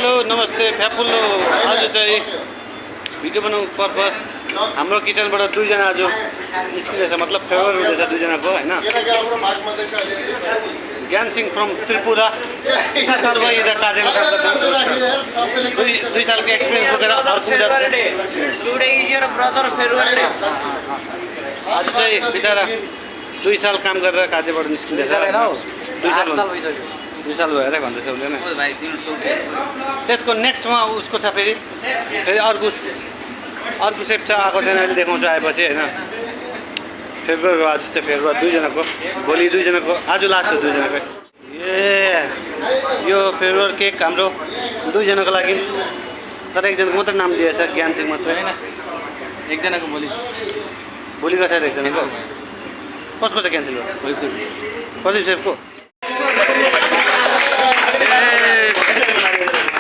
hello नमस्ते फ्यापुल्लो आज चाहिँ भिडियो बनाउनु पर्पस हाम्रो किचनबाट दुईजना आज निस्किँदैछ मतलब फेभर हुँदैछ दुईजनाको होइन ज्ञान सिंह फ्रम त्रिपुरा सर्व यता काजेमा काम गर्दै दुई सालको एक्सपिरियन्स बोकेर अर्को आज चाहिँ बिचरा 2 साल काम गरेर काजेबाट निस्किँदैछ 2 साल भएर भन्दैछ उसले नै त्यसको नेक्स्टमा उसको छ फेरि अर्को सेप छ आएको छैन अहिले देखाउँछु आएपछि होइन फेब्रुअरी आज चाहिँ फेब्रुअरी दुईजनाको भोलि दुईजनाको आज लास्ट हो दुईजनाको ए यो फेब्रुअरी केक हाम्रो दुईजनाको लागि तर एकजनाको मात्रै नाम दिएछ ज्ञान सिंह मात्रै एकजनाको भोलिको छ एकजनाको कसको चाहिँ क्यान्सल भयो प्रदीप सेपको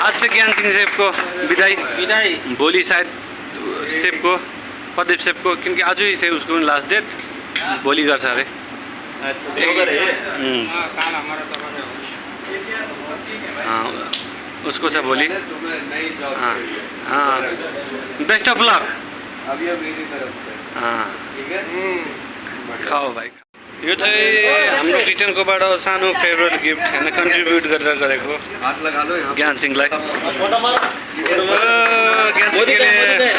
आज चाहिँ ज्ञान सिंह सेपको विदाई भोलि सायद सेपको प्रदीप सेपको किनकि आजै थियो उसको पनि लास्ट डेट भोलि गर्छ अरे उसको छ भोलि बेस्ट अफ लक खाओ भाइ यो चाहिँ हाम्रो किचनकोबाट सानो फेभरेट गिफ्ट होइन कन्ट्रिब्युट गरेर गरेको ज्ञान सिंहलाई ज्ञान सिंहले